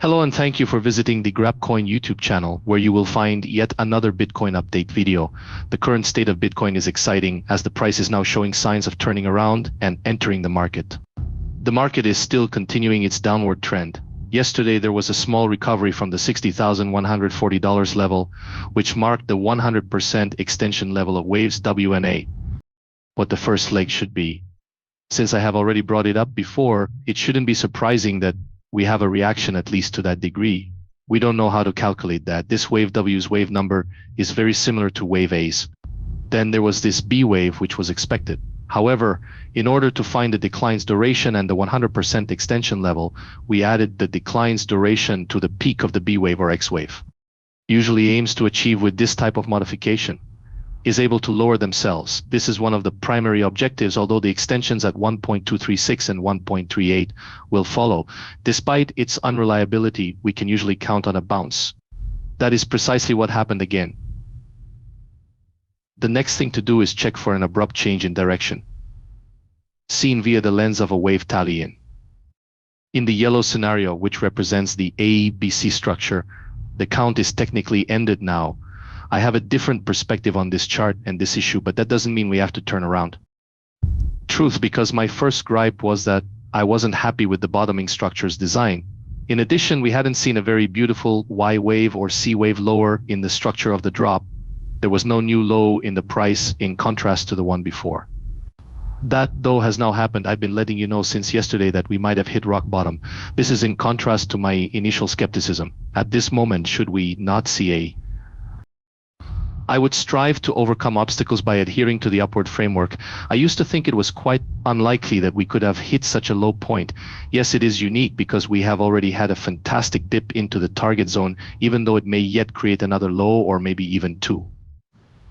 Hello and thank you for visiting the Grap YouTube channel, where you will find yet another Bitcoin update video. The current state of Bitcoin is exciting as the price is now showing signs of turning around and entering the market. The market is still continuing its downward trend. Yesterday there was a small recovery from the $60,140 level, which marked the 100% extension level of Waves WNA, what the first leg should be. Since I have already brought it up before, it shouldn't be surprising that we have a reaction at least to that degree. We don't know how to calculate that. This wave W's wave number is very similar to wave A's. Then there was this B wave, which was expected. However, in order to find the decline's duration and the 100% extension level, we added the decline's duration to the peak of the B wave or X wave. Usually aims to achieve with this type of modification is able to lower themselves. This is one of the primary objectives, although the extensions at 1.236 and 1.38 will follow. Despite its unreliability, we can usually count on a bounce. That is precisely what happened again. The next thing to do is check for an abrupt change in direction, seen via the lens of a wave tally-in. In the yellow scenario, which represents the ABC structure, the count is technically ended now. I have a different perspective on this chart and this issue, but that doesn't mean we have to turn around. Truth, because my first gripe was that I wasn't happy with the bottoming structure's design. In addition, we hadn't seen a very beautiful Y wave or C wave lower in the structure of the drop. There was no new low in the price in contrast to the one before. That, though, has now happened. I've been letting you know since yesterday that we might have hit rock bottom. This is in contrast to my initial skepticism. At this moment, should we not see I would strive to overcome obstacles by adhering to the upward framework. I used to think it was quite unlikely that we could have hit such a low point. Yes, it is unique because we have already had a fantastic dip into the target zone, even though it may yet create another low or maybe even two.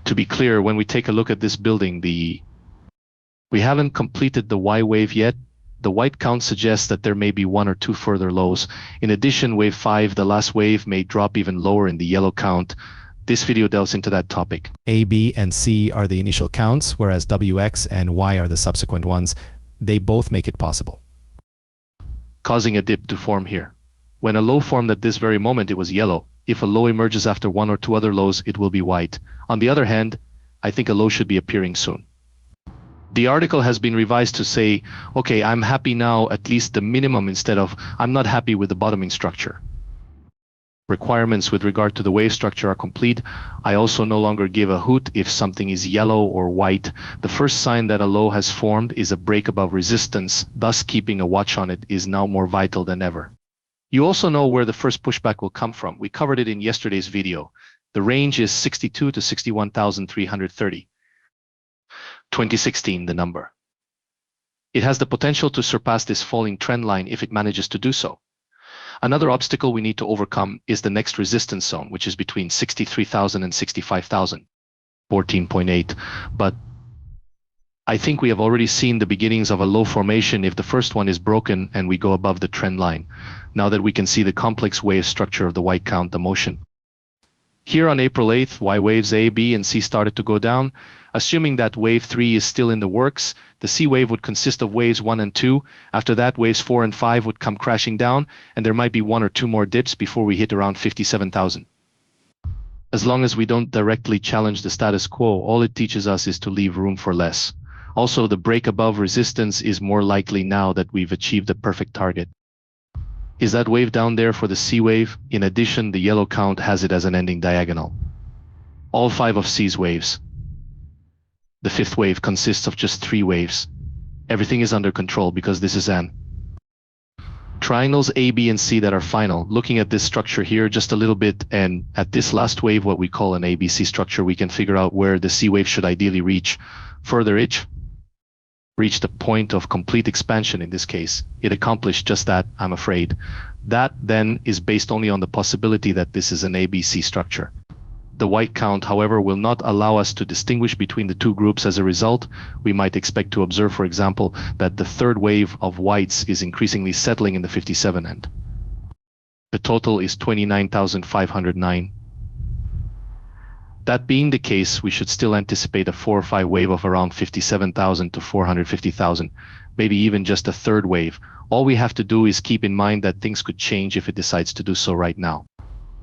To be clear, when we take a look at this building, we haven't completed the Y wave yet. The white count suggests that there may be one or two further lows. In addition, wave 5, the last wave, may drop even lower in the yellow count. This video delves into that topic. A, B, and C are the initial counts, whereas W, X, and Y are the subsequent ones. They both make it possible, causing a dip to form here. When a low formed at this very moment, it was yellow. If a low emerges after one or two other lows, it will be white. On the other hand, I think a low should be appearing soon. The article has been revised to say, okay, I'm happy now, at least the minimum, instead of I'm not happy with the bottoming structure. Requirements with regard to the wave structure are complete. I also no longer give a hoot if something is yellow or white. The first sign that a low has formed is a break above resistance, thus keeping a watch on it is now more vital than ever. You also know where the first pushback will come from. We covered it in yesterday's video. The range is 62 to 61,330. 2016, the number. It has the potential to surpass this falling trend line if it manages to do so. Another obstacle we need to overcome is the next resistance zone, which is between 63,000 and 65,000, 14.8. But I think we have already seen the beginnings of a low formation if the first one is broken and we go above the trend line, now that we can see the complex wave structure of the white count, the motion. Here on April 8th, Y waves A, B, and C started to go down. Assuming that wave 3 is still in the works, the C wave would consist of waves 1 and 2. After that, waves 4 and 5 would come crashing down, and there might be one or two more dips before we hit around 57,000. As long as we don't directly challenge the status quo, all it teaches us is to leave room for less. Also, the break above resistance is more likely now that we've achieved the perfect target. Is that wave down there for the C wave? In addition, the yellow count has it as an ending diagonal. All 5 of C's waves. The 5th wave consists of just 3 waves. Everything is under control because this is an triangles A, B, and C that are final. Looking at this structure here just a little bit, and at this last wave, what we call an ABC structure, we can figure out where the C wave should ideally reach. Further, it reached a point of complete expansion in this case. It accomplished just that, I'm afraid. That, then, is based only on the possibility that this is an ABC structure. The white count, however, will not allow us to distinguish between the two groups. As a result, we might expect to observe, for example, that the third wave of whites is increasingly settling in the 57 end. The total is 29,509. That being the case, we should still anticipate a 4 or 5 wave of around 57,000 to 450,000, maybe even just a third wave, All we have to do is keep in mind that things could change if it decides to do so right now.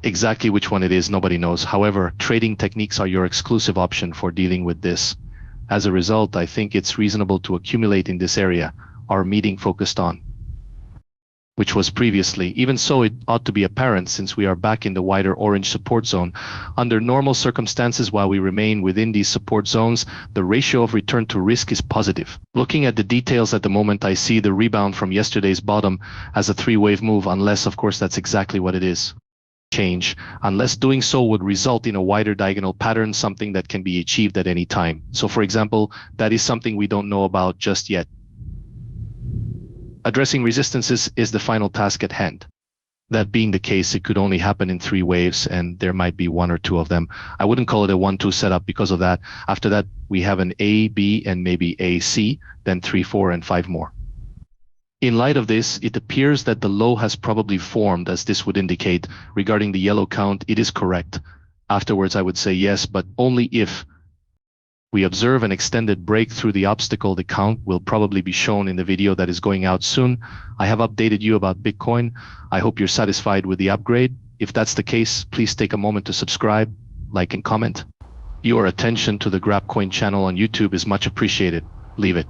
Exactly which one it is, nobody knows. However, trading techniques are your exclusive option for dealing with this. As a result, I think it's reasonable to accumulate in this area our meeting focused on, which was previously. Even so, it ought to be apparent since we are back in the wider orange support zone. Under normal circumstances, while we remain within these support zones, the ratio of return to risk is positive. Looking at the details at the moment, I see the rebound from yesterday's bottom as a three-wave move, unless, of course, that's exactly what it is. Change, unless doing so would result in a wider diagonal pattern, something that can be achieved at any time. So, for example, that is something we don't know about just yet. Addressing resistances is the final task at hand. That being the case, it could only happen in three waves, and there might be one or two of them. I wouldn't call it a 1-2 setup because of that. After that, we have an A, B, and maybe A, C, then 3, 4, and 5 more. In light of this, it appears that the low has probably formed, as this would indicate. Regarding the yellow count, it is correct. Afterwards, I would say yes, but only if we observe an extended break through the obstacle. The count will probably be shown in the video that is going out soon. I have updated you about Bitcoin. I hope you're satisfied with the upgrade. If that's the case, please take a moment to subscribe, like, and comment. Your attention to the Grap Coin channel on YouTube is much appreciated. Leave it.